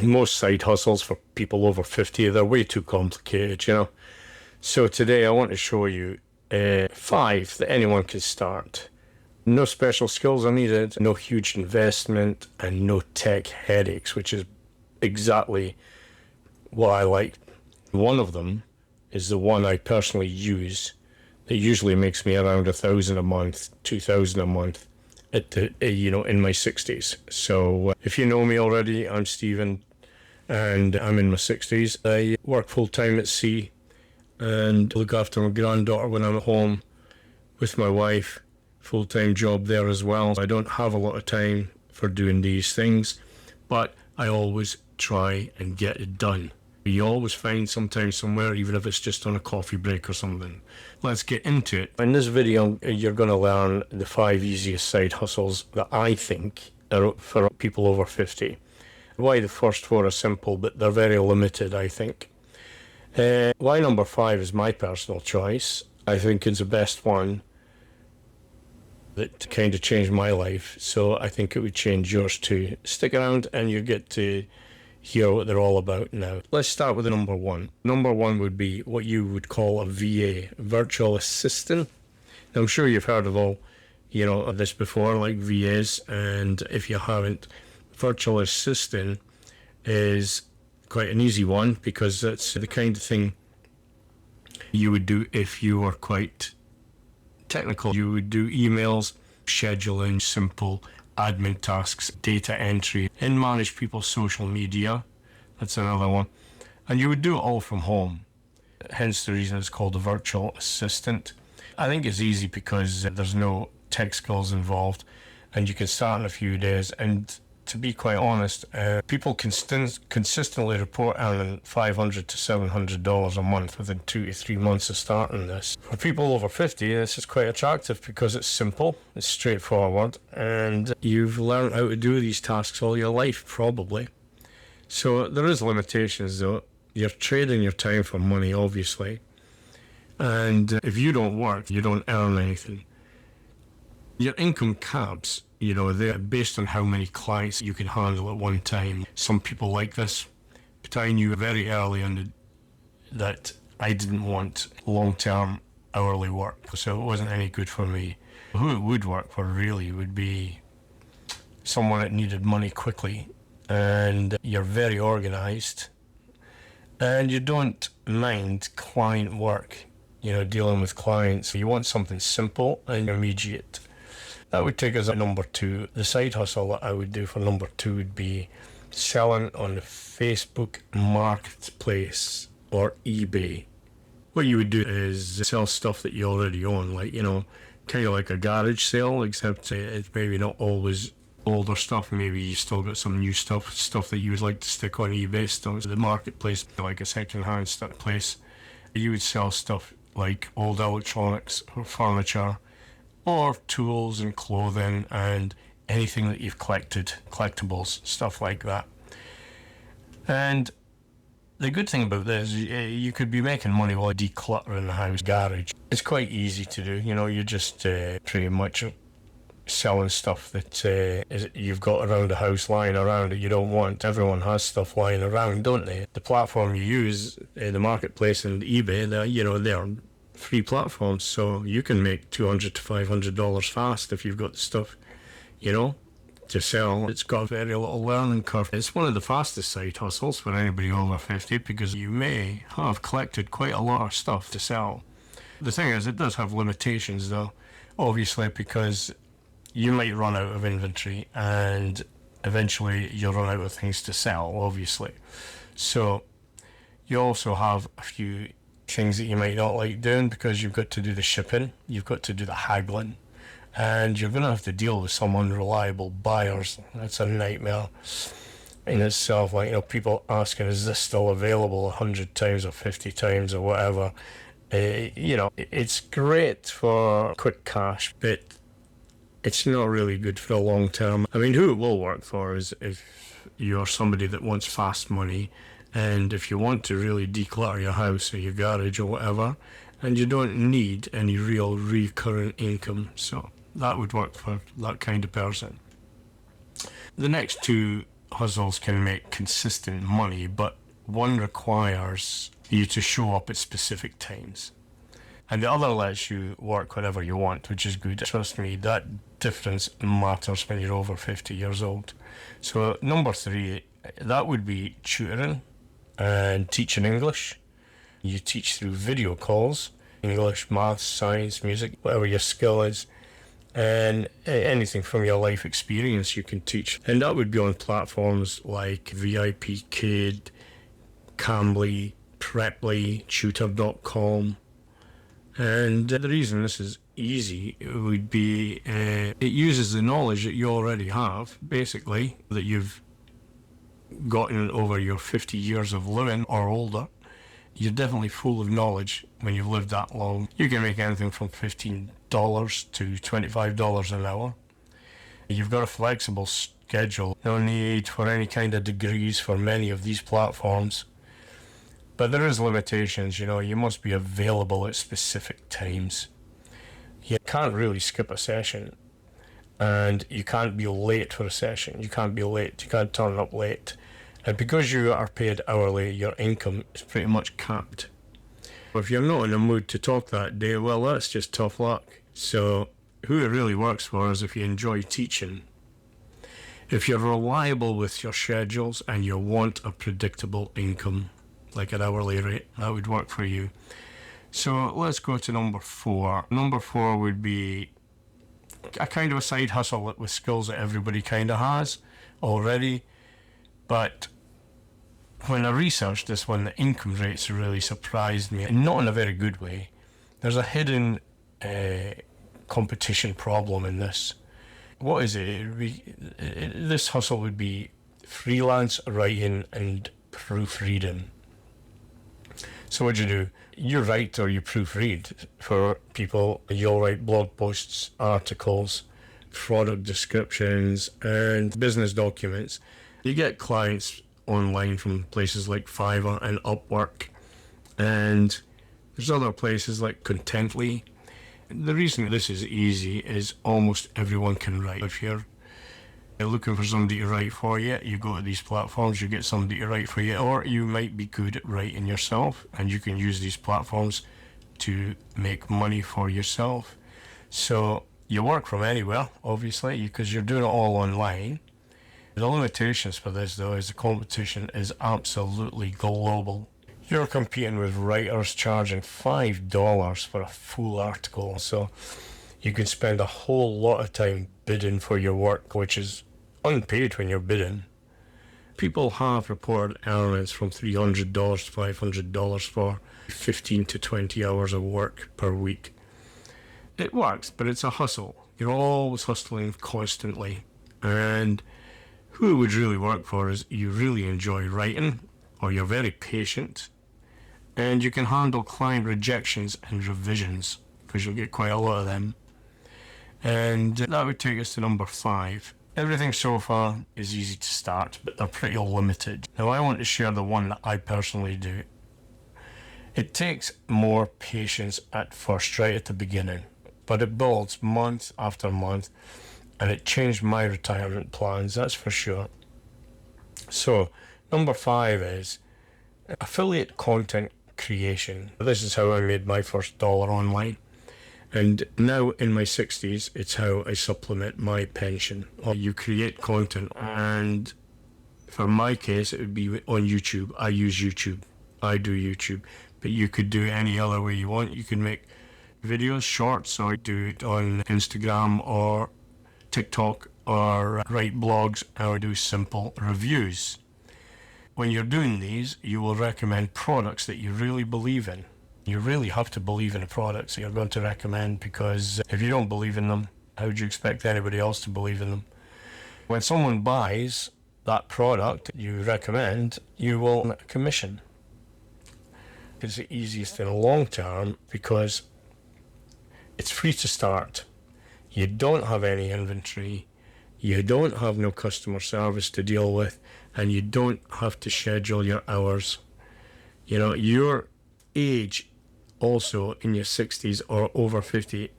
most side hustles for people over 50, they're way too complicated, you know. So today I want to show you five that anyone can start. No special skills are needed, no huge investment, and no tech headaches, which is exactly what I like. One of them is the one I personally use. It usually makes me around 1,000 a month, 2,000 a month at the in my 60s. So if you know me already, I'm Stephen, and I'm in my 60s. I work full time at sea and look after my granddaughter when I'm at home with my wife. Full-time job there as well. I don't have a lot of time for doing these things, but I always try and get it done. You always find sometimes somewhere, even if it's just on a coffee break or something. Let's get into it. In this video, you're going to learn the 5 easiest side hustles that I think are for people over 50. Why the first 4 are simple, but they're very limited, I think. Why number 5 is my personal choice. I think it's the best one that kind of changed my life, so I think it would change yours too. Stick around and you get to hear what they're all about now. Let's start with the number 1. Number 1 would be what you would call a VA, virtual assistant. Now, I'm sure you've heard of all, of this before, like VAs, and if you haven't, virtual assistant is quite an easy one because it's the kind of thing you would do if you were quite technical. You would do emails, scheduling, simple admin tasks, data entry, and manage people's social media. That's another one. And you would do it all from home. Hence the reason it's called a virtual assistant. I think it's easy because there's no tech skills involved and you can start in a few days. And to be quite honest, people can consistently report earning $500 to $700 a month within 2 to 3 months of starting this. For people over 50, this is quite attractive because it's simple, it's straightforward, and you've learned how to do these tasks all your life, probably. So there is limitations, though. You're trading your time for money, obviously, and if you don't work, you don't earn anything. Your income caps, they're based on how many clients you can handle at one time. Some people like this, but I knew very early on that I didn't want long-term hourly work, so it wasn't any good for me. Who it would work for really would be someone that needed money quickly, and you're very organized, and you don't mind client work, dealing with clients. You want something simple and immediate. That would take us at number 2. The side hustle that I would do for number 2 would be selling on the Facebook Marketplace or eBay. What you would do is sell stuff that you already own, like, kind of like a garage sale, except it's maybe not always older stuff. Maybe you still got some new stuff that you would like to stick on eBay. Stuff. The marketplace, like a second-hand stuff place, you would sell stuff like old electronics or furniture, or tools and clothing and anything that you've collected, collectibles, stuff like that. And the good thing about this is you could be making money while decluttering the house garage. It's quite easy to do, you're just pretty much selling stuff that you've got around the house lying around that you don't want. Everyone has stuff lying around, don't they? The platform you use, the marketplace and eBay, they're free platforms, so you can make $200 to $500 fast if you've got the stuff, to sell. It's got very little learning curve. It's one of the fastest side hustles for anybody over 50 because you may have collected quite a lot of stuff to sell. The thing is, it does have limitations though, obviously, because you might run out of inventory and eventually you'll run out of things to sell, obviously. So you also have a few things that you might not like doing because you've got to do the shipping, you've got to do the haggling, and you're going to have to deal with some unreliable buyers. That's a nightmare in itself. Like, people asking, is this still available 100 times or 50 times or whatever. It's great for quick cash, but it's not really good for the long term. I mean, who it will work for is if you're somebody that wants fast money, and if you want to really declutter your house or your garage or whatever, and you don't need any real recurrent income. So that would work for that kind of person. The next 2 hustles can make consistent money, but one requires you to show up at specific times. And the other lets you work whenever you want, which is good. Trust me, that difference matters when you're over 50 years old. So number 3, that would be tutoring and teaching English. You teach through video calls, English, maths, science, music, whatever your skill is. And anything from your life experience you can teach. And that would be on platforms like VIP Kid, Cambly, Preply, Tutor.com. And the reason this is easy would be it uses the knowledge that you already have, basically, that you've gotten over your 50 years of living or older. You're definitely full of knowledge when you've lived that long. You can make anything from $15 to $25 an hour. You've got a flexible schedule. No need for any kind of degrees for many of these platforms. But there is limitations, you must be available at specific times. You can't really skip a session, and you can't be late for a session. You can't be late, you can't turn up late. And because you are paid hourly, your income is pretty much capped. If you're not in the mood to talk that day, well, that's just tough luck. So who it really works for is if you enjoy teaching. If you're reliable with your schedules and you want a predictable income, like an hourly rate, that would work for you. So let's go to number 4. Number 4 would be a kind of a side hustle with skills that everybody kind of has already. But when I researched this one, the income rates really surprised me, and not in a very good way. There's a hidden competition problem in this. What is it? This hustle would be freelance writing and proofreading. So what do? You write or you proofread for people. You'll write blog posts, articles, product descriptions, and business documents. You get clients online from places like Fiverr and Upwork, and there's other places like Contently. The reason this is easy is almost everyone can write. If you're looking for somebody to write for you, you go to these platforms, you get somebody to write for you, or you might be good at writing yourself, and you can use these platforms to make money for yourself. So you work from anywhere, obviously, because you're doing it all online. The limitations for this, though, is the competition is absolutely global. You're competing with writers charging $5 for a full article, so you can spend a whole lot of time bidding for your work, which is unpaid when you're bidding. People have reported earnings from $300 to $500 for 15 to 20 hours of work per week. It works, but it's a hustle. You're always hustling constantly. And who it would really work for is you really enjoy writing, or you're very patient, and you can handle client rejections and revisions, because you'll get quite a lot of them. And that would take us to number 5. Everything so far is easy to start, but they're pretty limited. Now I want to share the one that I personally do. It takes more patience at first, right at the beginning, but it builds month after month, and it changed my retirement plans, that's for sure. So number 5 is affiliate content creation. This is how I made my first dollar online. And now in my 60s, it's how I supplement my pension. You create content, and for my case, it would be on YouTube. I use YouTube. I do YouTube. But you could do it any other way you want. You can make videos, shorts, or do it on Instagram or TikTok, or write blogs, or do simple reviews. When you're doing these, you will recommend products that you really believe in. You really have to believe in the products that you're going to recommend, because if you don't believe in them, how would you expect anybody else to believe in them? When someone buys that product you recommend, you will make a commission. It's the easiest in the long term because it's free to start. You don't have any inventory, you don't have no customer service to deal with, and you don't have to schedule your hours. Your age also in your 60s or over 50,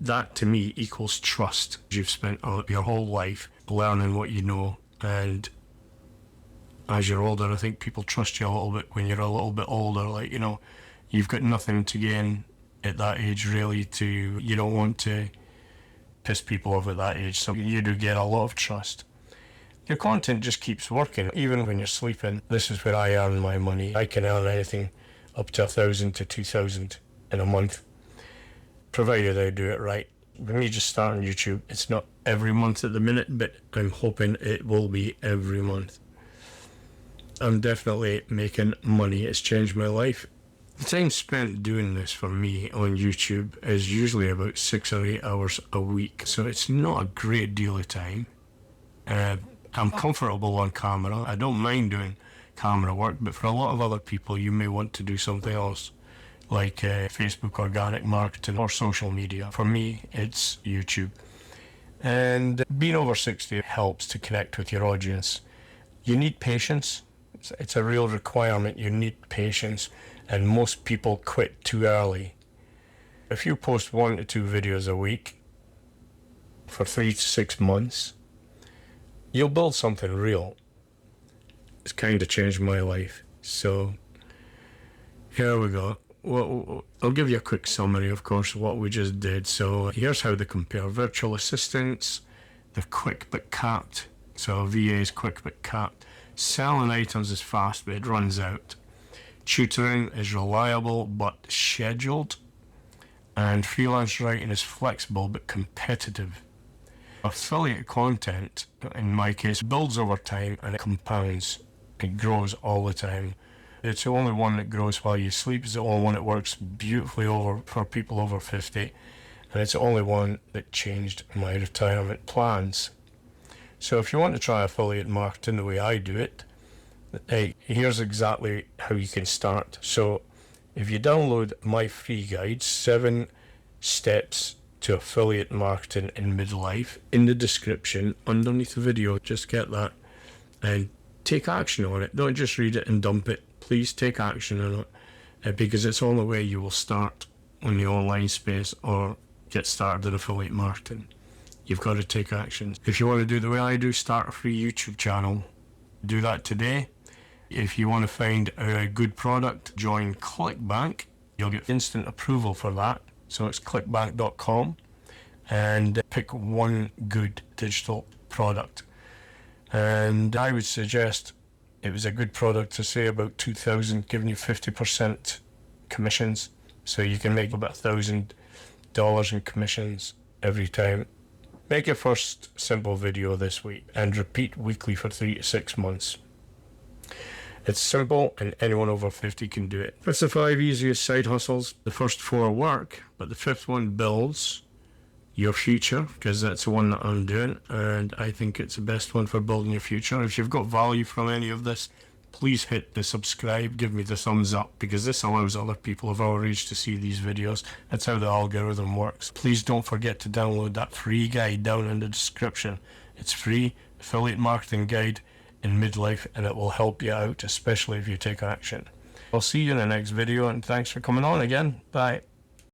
that to me equals trust. You've spent your whole life learning what you know, and as you're older. I think people trust you a little bit when you're a little bit older. Like, you know, you've got nothing to gain at that age really. You don't want to piss people off at that age, so you do get a lot of trust. Your content just keeps working even when you're sleeping. This is where I earn my money. I can earn anything up to 1,000 to 2,000 in a month, provided I do it right. When you just start on YouTube, it's not every month at the minute, but I'm hoping it will be every month. I'm definitely making money. It's changed my life. The time spent doing this for me on YouTube is usually about 6 or 8 hours a week, so it's not a great deal of time. I'm comfortable on camera. I don't mind doing camera work, but for a lot of other people, you may want to do something else, like Facebook organic marketing or social media. For me, it's YouTube. And being over 60 helps to connect with your audience. You need patience. It's a real requirement. You need patience, and most people quit too early. If you post 1 to 2 videos a week for 3 to 6 months, you'll build something real. It's kind of changed my life. So here we go. Well, I'll give you a quick summary, of course, of what we just did. So here's how they compare. Virtual assistants, they're quick but capped. So VA is quick but capped. Selling items is fast, but it runs out. Tutoring is reliable but scheduled. And freelance writing is flexible but competitive. Affiliate content, in my case, builds over time and it compounds. It grows all the time. It's the only one that grows while you sleep. It's the only one that works beautifully for people over 50. And it's the only one that changed my retirement plans. So if you want to try affiliate marketing the way I do it, here's exactly how you can start. So if you download my free guide, 7 steps to affiliate marketing in midlife, in the description underneath the video, just get that and take action on it. Don't just read it and dump it. Please take action on it, because it's the only way you will start on the online space or get started in affiliate marketing. You've got to take action. If you want to do the way I do, start a free YouTube channel. Do that today. If you want to find a good product, join ClickBank. You'll get instant approval for that. So it's clickbank.com, and pick one good digital product. And I would suggest it was a good product to say about 2,000, giving you 50% commissions. So you can make about $1,000 in commissions every time. Make your first simple video this week and repeat weekly for 3 to 6 months. It's simple and anyone over 50 can do it. That's the 5 easiest side hustles. The first 4 work, but the 5th one builds your future, because that's the one that I'm doing, and I think it's the best one for building your future. If you've got value from any of this, please hit the subscribe, give me the thumbs up, because this allows other people of our age to see these videos. That's how the algorithm works. Please don't forget to download that free guide down in the description. It's free, affiliate marketing guide in midlife, and it will help you out, especially if you take action. I'll see you in the next video, and thanks for coming on again. Bye.